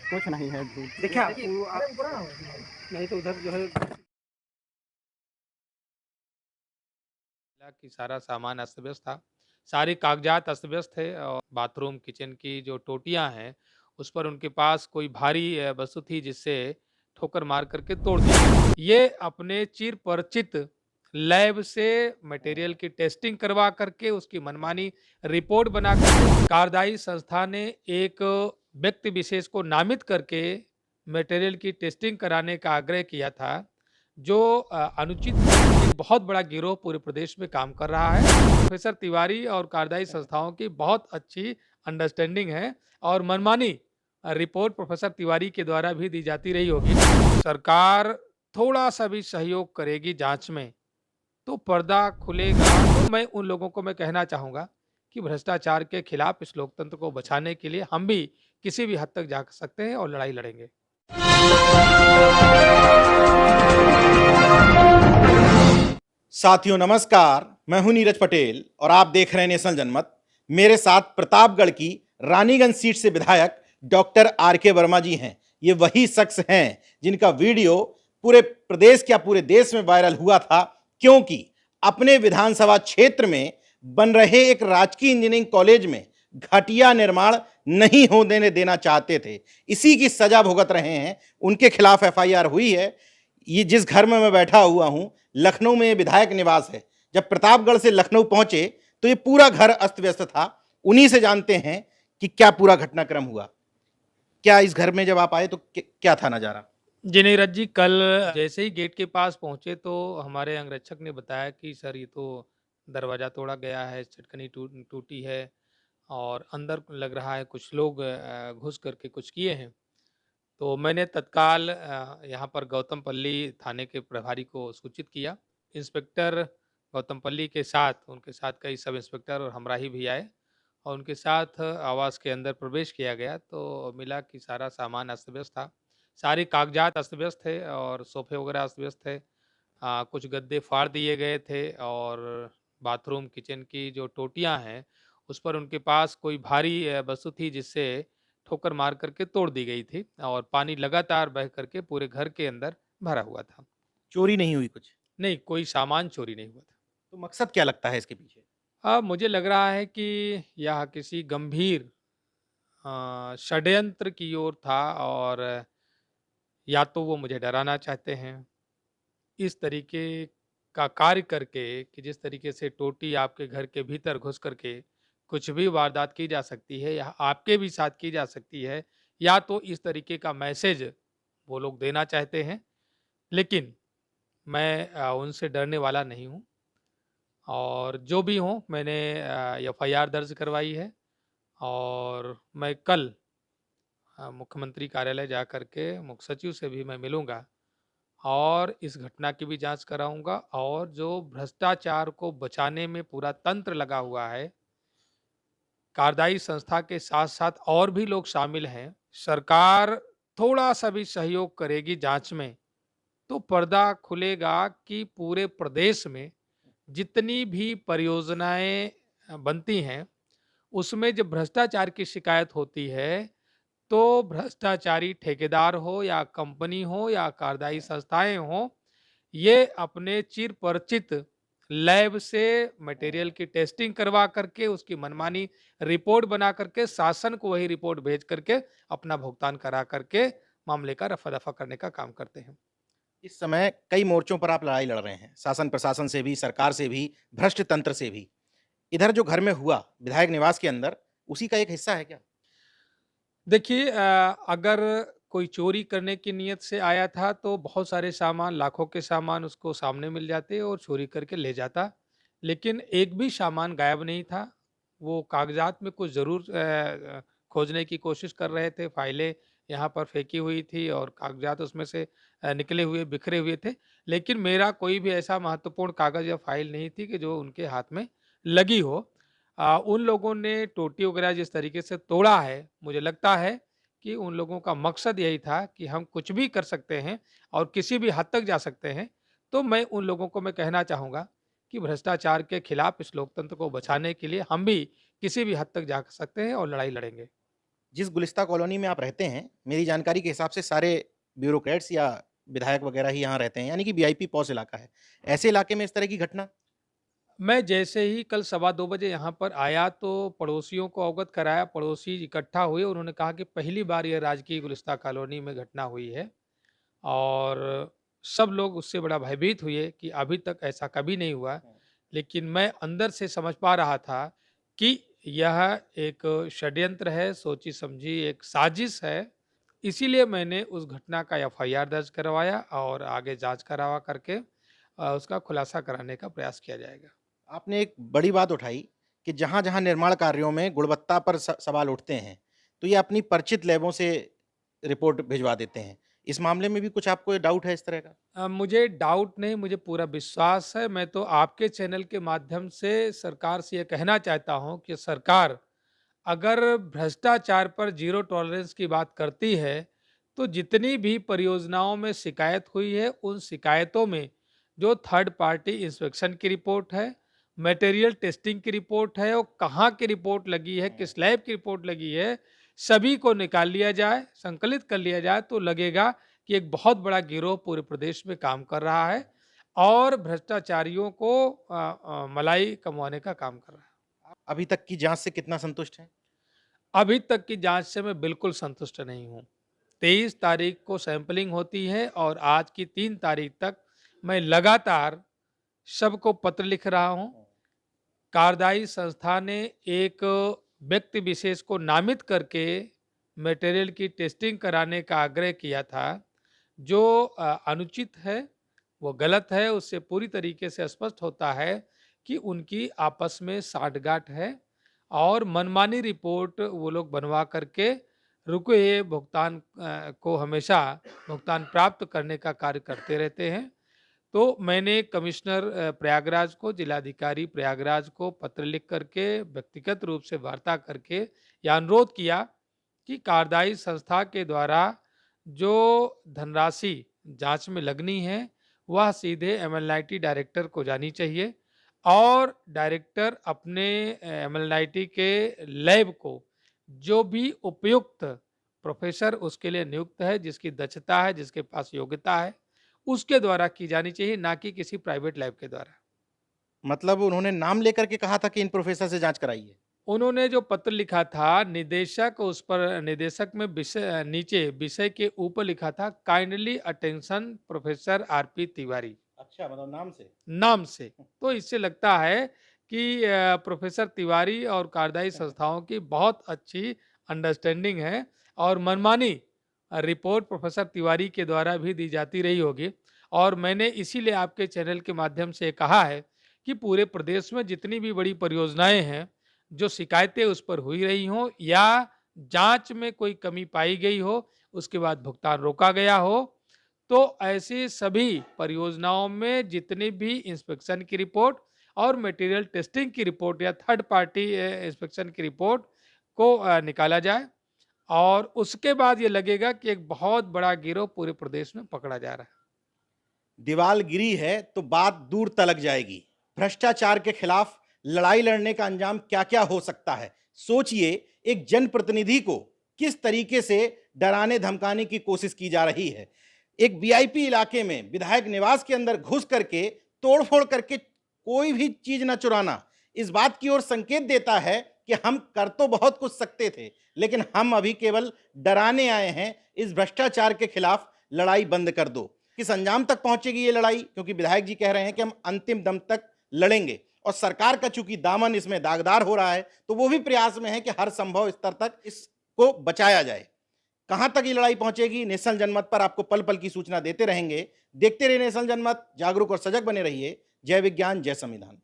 कुछ नहीं है झूठ। देखिए नहीं तो उधर जो है कि सारा सामान अस्त-व्यस्त था। सारे कागज़ात अस्त-व्यस्त थे और बाथरूम, किचन की जो टोटियाँ हैं, उस पर उनके पास कोई भारी वस्तु थी जिससे ठोकर मार कर के तोड़ दी। ये अपने चिर-परिचित लैब से मटेरियल की टेस्टिंग करवा कर के उसकी मनमानी रिपोर्ट बना कर के कार्यदायी संस्था ने एक व्यक्ति विशेष को नामित करके मटेरियल की टेस्टिंग कराने का आग्रह किया था। जो अनुचित एक बहुत बड़ा गिरोह पूरे प्रदेश में काम कर रहा है। प्रोफेसर तिवारी और कार्यदायी संस्थाओं की बहुत अच्छी अंडरस्टैंडिंग है और मनमानी रिपोर्ट प्रोफेसर तिवारी के द्वारा भी दी जाती रही होगी। सरकार थोड़ा-सा भी सहयोग करेगी जाँच में, तो पर्दा खुलेगा। तो मैं उन लोगों को मैं कहना चाहूँगा कि भ्रष्टाचार के खिलाफ इस लोकतंत्र को बचाने के लिए हम भी किसी भी हद तक जा सकते हैं और लड़ाई लड़ेंगे। साथियों नमस्कार, मैं हूं नीरज पटेल और आप देख रहे हैं नेशनल जनमत। मेरे साथ प्रतापगढ़ की रानीगंज सीट से विधायक डॉक्टर आर.के. वर्मा जी हैं। ये वही शख्स हैं जिनका वीडियो पूरे प्रदेश क्या पूरे देश में वायरल हुआ था, क्योंकि अपने विधानसभा क्षेत्र में बन रहे एक राजकीय इंजीनियरिंग कॉलेज में घटिया निर्माण नहीं होने देना चाहते थे। इसी की सजा भुगत रहे हैं। उनके खिलाफ एफआईआर हुई है। ये जिस घर में मैं बैठा हुआ हूं, लखनऊ में ये विधायक निवास है। जब प्रतापगढ़ से लखनऊ पहुंचे तो ये पूरा घर अस्त व्यस्त था। उन्हीं से जानते हैं कि क्या पूरा घटनाक्रम हुआ। क्या इस घर में जब आप आए तो क्या था नजारा? जी नीरज जी, कल जैसे ही गेट के पास पहुंचे तो हमारे अंगरक्षक ने बताया कि सर ये तो दरवाज़ा तोड़ा गया है, चटकनी टूटी है और अंदर लग रहा है कुछ लोग घुस करके कुछ किए हैं। तो मैंने तत्काल यहाँ पर गौतमपल्ली थाने के प्रभारी को सूचित किया। इंस्पेक्टर गौतमपल्ली के साथ उनके साथ कई सब इंस्पेक्टर और हमराही भी आए और उनके साथ आवास के अंदर प्रवेश किया गया तो मिला कि सारा सामान अस्त-व्यस्त था। सारे कागज़ात अस्त-व्यस्त थे और सोफ़े वगैरह अस्त-व्यस्त थे। कुछ गद्दे फाड़ दिए गए थे और बाथरूम, किचन की जो टोटियाँ हैं, उस पर उनके पास कोई भारी वस्तु थी जिससे ठोकर मार करके तोड़ दी गई थी और पानी लगातार बह करके पूरे घर के अंदर भरा हुआ था। चोरी नहीं हुई कुछ? नहीं, कोई सामान चोरी नहीं हुआ था। तो मकसद क्या लगता है इसके पीछे? मुझे लग रहा है कि यह किसी गंभीर षड्यंत्र की ओर था और या तो वो मुझे डराना चाहते हैं, इस तरीके का कार्य करके कि जिस तरीके से टोटी आपके घर के भीतर घुस करके कुछ भी वारदात की जा सकती है या आपके भी साथ की जा सकती है, या तो इस तरीके का मैसेज वो लोग देना चाहते हैं। लेकिन मैं उनसे डरने वाला नहीं हूँ और जो भी हो मैंने एफआईआर दर्ज करवाई है और मैं कल मुख्यमंत्री कार्यालय जा कर के मुख्य सचिव से भी मैं मिलूँगा और इस घटना की भी जाँच कराऊँगा और जो भ्रष्टाचार को बचाने में पूरा तंत्र लगा हुआ है, कार्यदायी संस्था के साथ-साथ और भी लोग शामिल हैं। सरकार थोड़ा-सा भी सहयोग करेगी जाँच में, तो पर्दा खुलेगा कि पूरे प्रदेश में जितनी भी परियोजनाएँ बनती हैं, उसमें जब भ्रष्टाचार की शिकायत होती है, तो भ्रष्टाचारी ठेकेदार हो या कंपनी हो या कार्यदायी संस्थाएँ हों, ये अपने चिर-परिचित लैब से मटेरियल की टेस्टिंग करवा करके उसकी मनमानी रिपोर्ट बना करके शासन को वही रिपोर्ट भेज करके अपना भुगतान करा करके मामले का रफा-दफा करने का काम करते हैं। इस समय कई मोर्चों पर आप लड़ाई लड़ रहे हैं, शासन प्रशासन से भी, सरकार से भी, भ्रष्ट तंत्र से भी। इधर जो घर में हुआ विधायक निवास के अंदर, उसी का एक हिस्सा है क्या? देखिए अगर कोई चोरी करने की नीयत से आया था तो बहुत सारे सामान, लाखों के सामान उसको सामने मिल जाते और चोरी करके ले जाता। लेकिन एक भी सामान गायब नहीं था। वो कागज़ात में कुछ ज़रूर खोजने की कोशिश कर रहे थे, फाइलें यहाँ पर फेंकी हुई थी और कागज़ात उसमें से निकले हुए, बिखरे हुए थे। लेकिन मेरा कोई भी ऐसा महत्वपूर्ण कागज़ या फाइल नहीं थी कि जो उनके हाथ में लगी हो। उन लोगों ने टोटी वगैरह जिस तरीके से तोड़ा है, मुझे लगता है कि उन लोगों का मकसद यही था कि हम कुछ भी कर सकते हैं और किसी भी हद तक जा सकते हैं। तो मैं उन लोगों को मैं कहना चाहूँगा कि भ्रष्टाचार के खिलाफ इस लोकतंत्र को बचाने के लिए हम भी किसी भी हद तक जा सकते हैं और लड़ाई लड़ेंगे। जिस गुलिस्ता कॉलोनी में आप रहते हैं, मेरी जानकारी के हिसाब से सारे ब्यूरोक्रेट्स या विधायक वगैरह ही यहाँ रहते हैं, यानी कि वीआईपी पॉश इलाका है। ऐसे इलाके में इस तरह की घटना? मैं जैसे ही कल सवा 2 बजे यहाँ पर आया तो पड़ोसियों को अवगत कराया, पड़ोसी इकट्ठा हुए, उन्होंने कहा कि पहली बार ये राजकीय गुलिस्ता कॉलोनी में घटना हुई है और सब लोग उससे बड़ा भयभीत हुए कि अभी तक ऐसा कभी नहीं हुआ। लेकिन मैं अंदर से समझ पा रहा था कि यह एक षड्यंत्र है, सोची-समझी एक साजिश है। इसीलिए मैंने उस घटना का एफआईआर दर्ज करवाया और आगे जाँच करवा करके उसका खुलासा कराने का प्रयास किया जाएगा। आपने एक बड़ी बात उठाई कि जहाँ-जहाँ निर्माण कार्यों में गुणवत्ता पर सवाल उठते हैं, तो ये अपनी परिचित लैबों से रिपोर्ट भिजवा देते हैं। इस मामले में भी कुछ आपको डाउट है इस तरह का? मुझे डाउट नहीं, मुझे पूरा विश्वास है। मैं तो आपके चैनल के माध्यम से सरकार से ये कहना चाहता हूँ कि सरकार अगर भ्रष्टाचार पर ज़ीरो टॉलरेंस की बात करती है, तो जितनी भी परियोजनाओं में शिकायत हुई है, उन शिकायतों में जो थर्ड पार्टी इंस्पेक्शन की रिपोर्ट है, मटेरियल टेस्टिंग की रिपोर्ट है और कहाँ की रिपोर्ट लगी है, किस लैब की रिपोर्ट लगी है, सभी को निकाल लिया जाए, संकलित कर लिया जाए तो लगेगा कि एक बहुत बड़ा गिरोह पूरे प्रदेश में काम कर रहा है और भ्रष्टाचारियों को मलाई कमवाने का काम कर रहा है। आप अभी तक की जाँच से कितना संतुष्ट हैं? अभी तक की जांच से मैं बिल्कुल संतुष्ट नहीं हूँ। 23 तारीख को सैंपलिंग होती है और आज की 3 तारीख तक मैं लगातार सबको पत्र लिख रहा हूँ। कार्यदायी संस्था ने एक व्यक्ति विशेष को नामित करके मटेरियल की टेस्टिंग कराने का आग्रह किया था, जो अनुचित है, वो गलत है, उससे पूरी तरीके से स्पष्ट होता है कि उनकी आपस में साठगांठ है और मनमानी रिपोर्ट वो लोग बनवा करके रुके हुए भुगतान को हमेशा भुगतान प्राप्त करने का कार्य करते रहते हैं। तो मैंने कमिश्नर प्रयागराज को, जिलाधिकारी प्रयागराज को पत्र लिख करके व्यक्तिगत रूप से वार्ता करके यह अनुरोध किया कि कार्यदायी संस्था के द्वारा जो धनराशि जांच में लगनी है वह सीधे एमएलआईटी डायरेक्टर को जानी चाहिए और डायरेक्टर अपने एमएलआईटी के लैब को जो भी उपयुक्त प्रोफेसर उसके लिए नियुक्त है, जिसकी दक्षता है, जिसके पास योग्यता है, उसके द्वारा की जानी चाहिए, ना कि किसी प्राइवेट लैब के द्वारा। मतलब उन्होंने नाम लेकर के कहा था कि इन प्रोफ़ेसर से जाँच कराइए। उन्होंने जो पत्र लिखा था, निदेशक उस पर निदेशक में विषय नीचे विषय के ऊपर लिखा था kindly attention professor RP Tiwari. अच्छा, मतलब नाम से? नाम से। तो इससे लगता है कि प्रोफेसर तिवारी और कार्यदायी संस्थाओं की बहुत अच्छी अंडरस्टैंडिंग है और मनमानी रिपोर्ट प्रोफेसर तिवारी के द्वारा भी दी जाती रही होगी और मैंने इसीलिए आपके चैनल के माध्यम से कहा है कि पूरे प्रदेश में जितनी भी बड़ी परियोजनाएं हैं, जो शिकायतें उस पर हुई रही हों या जांच में कोई कमी पाई गई हो, उसके बाद भुगतान रोका गया हो, तो ऐसी सभी परियोजनाओं में जितनी भी इंस्पेक्शन की रिपोर्ट और मटेरियल टेस्टिंग की रिपोर्ट या थर्ड पार्टी इंस्पेक्शन की रिपोर्ट को निकाला जाए और उसके बाद ये लगेगा कि एक बहुत बड़ा गिरोह पूरे प्रदेश में पकड़ा जा रहा है। दीवाल गिरी है तो बात दूर तलक जाएगी। भ्रष्टाचार के खिलाफ लड़ाई लड़ने का अंजाम क्या-क्या हो सकता है। सोचिए, एक जनप्रतिनिधि को किस तरीके से डराने धमकाने की कोशिश की जा रही है। एक वीआईपी इलाके में विधायक निवास के अंदर घुस करके तोड़फोड़ करके कोई भी चीज न चुराना इस बात की ओर संकेत देता है कि हम कर तो बहुत कुछ सकते थे, लेकिन हम अभी केवल डराने आए हैं। इस भ्रष्टाचार के खिलाफ लड़ाई बंद कर दो। किस अंजाम तक पहुंचेगी ये लड़ाई, क्योंकि विधायक जी कह रहे हैं कि हम अंतिम दम तक लड़ेंगे और सरकार का चूंकि दामन इसमें दागदार हो रहा है, तो वो भी प्रयास में है कि हर संभव स्तर तक इसको बचाया जाए। कहां तक ये लड़ाई पहुंचेगी, नेशनल जनमत पर आपको पल पल की सूचना देते रहेंगे। देखते रहिए नेशनल जनमत, जागरूक और सजग बने रहिए। जय विज्ञान, जय संविधान।